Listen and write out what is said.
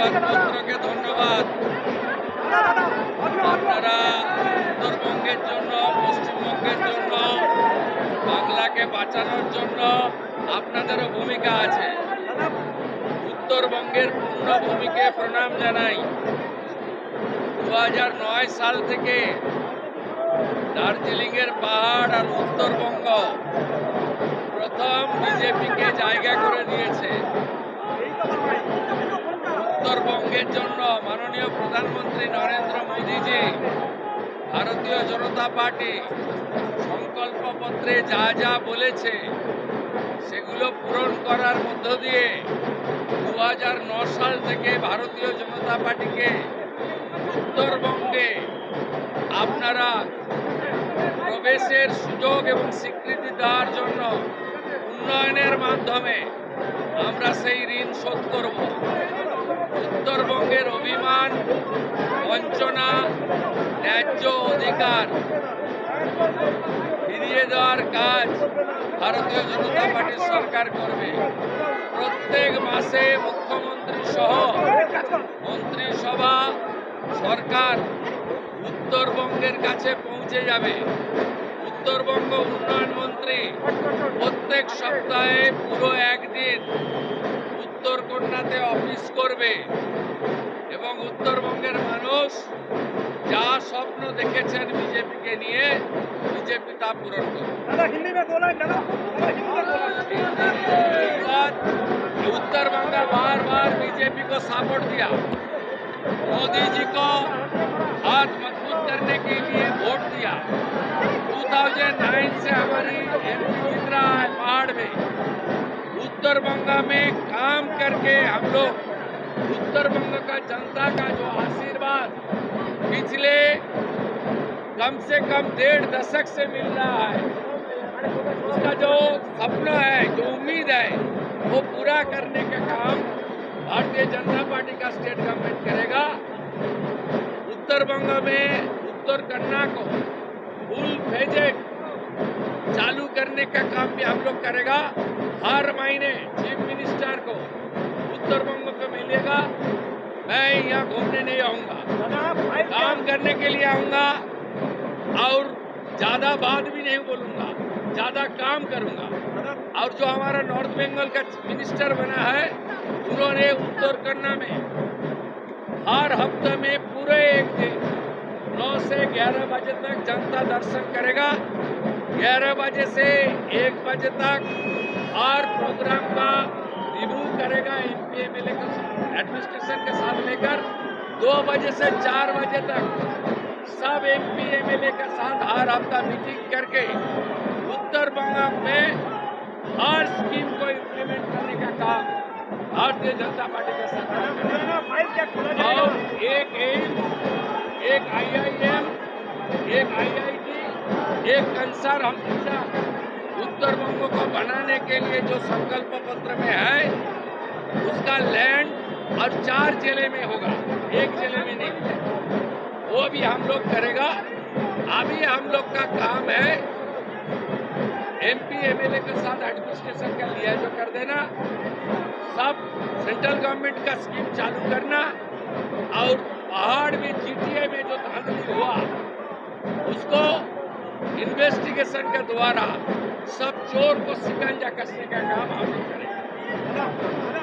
সংবাদপত্রকে ধন্যবাদ। আপনারা উত্তরবঙ্গের জন্য, পশ্চিমবঙ্গের জন্য, বাংলাকে বাঁচানোর জন্য আপনাদেরও ভূমিকা আছে। উত্তরবঙ্গের পূর্ণ ভূমিকে প্রণাম জানাই। 2009 সাল থেকে দার্জিলিংয়ের পাহাড় আর উত্তরবঙ্গ প্রথম বিজেপিকে জায়গা করে দিয়েছে। উত্তরবঙ্গের জন্য মাননীয় প্রধানমন্ত্রী নরেন্দ্র মোদীজি, ভারতীয় জনতা পার্টি সংকল্পপত্রে যা যা বলেছে সেগুলো পূরণ করার মধ্য দিয়ে 2009 সাল থেকে ভারতীয় জনতা পার্টিকে উত্তরবঙ্গে আপনারা প্রবেশের সুযোগ এবং স্বীকৃতি দেওয়ার জন্য উন্নয়নের মাধ্যমে আমরা সেই ঋণ শোধ করব। উত্তরবঙ্গের অভিমান, বঞ্চনা, ন্যায্য অধিকার ফিরিয়ে দেওয়ার কাজ ভারতীয় জনতা পার্টির সরকার করবে। প্রত্যেক মাসে মুখ্যমন্ত্রী সহ মন্ত্রিসভা, সরকার উত্তরবঙ্গের কাছে পৌঁছে যাবে। উত্তরবঙ্গ উন্নয়ন মন্ত্রী প্রত্যেক সপ্তাহে পুরো একদিন উত্তরকন্যাতে অফিস করবে এবং উত্তরবঙ্গের মানুষ যা স্বপ্ন দেখেছেন বিজেপিকে নিয়ে, বিজেপি তা पूरण করবে। उत्तर बंगा बार बार बीजेपी को सपोर्ट दिया, मोदी जी को हाथ मजबूत करने के लिए वोट दिया। 2009 से हमारी एमपी जीत रहा है पहाड़ में। उत्तर बंगा में काम करके हम लोग उत्तर बंगा का जनता का जो आशीर्वाद पिछले कम से कम 1.5 दशक से मिल रहा है, उसका जो सपना है, जो उम्मीद है, वो पूरा करने का काम भारतीय जनता पार्टी का स्टेट गवर्नमेंट करेगा। उत्तर बंगा में उत्तर कन्या को फुल प्रोजेक्ट चालू करने का काम भी हम लोग करेगा। हर महीने चीफ मिनिस्टर को उत्तर बंग को मिलेगा। मैं यहाँ घूमने नहीं आऊँगा, काम करने के लिए आऊँगा और ज़्यादा बात भी नहीं बोलूँगा, ज़्यादा काम करूँगा। और जो हमारा नॉर्थ बंगाल का मिनिस्टर बना है, उन्होंने उत्तर कन्या में हर हफ्ते में पूरे एक दिन 9 से 11 बजे तक जनता दर्शन करेगा। 11 बजे से 1 बजे तक हर प्रोग्राम का रिव्यू करेगा एमपी एमएलए के एडमिनिस्ट्रेशन के साथ लेकर। 2 बजे से 4 बजे तक सब एमपी एमएलए के साथ हर हफ्ता मीटिंग करके उत्तर बंगाल में हर स्कीम को इम्प्लीमेंट करने का काम भारतीय जनता पार्टी के सरकार करेगा। और एक एम्स, एक IIM, एक IIT, एक कंसर हम उत्तर बंग को बनाने के लिए जो संकल्प पत्र में है, उसका लैंड और 4 जिले में होगा, एक जिले में नहीं। वो भी हम लोग करेगा। अभी हम लोग का काम है एमपी एमएलए के साथ एडमिनिस्ट्रेशन का लिहाजा कर देना, सब सेंट्रल गवर्नमेंट का स्कीम चालू करना और पहाड़ में GTA में जो धांधली हुआ उसको इन्वेस्टिगेशन के द्वारा सब चोर को शिकंजा कसने का काम हम लोग करेंगे।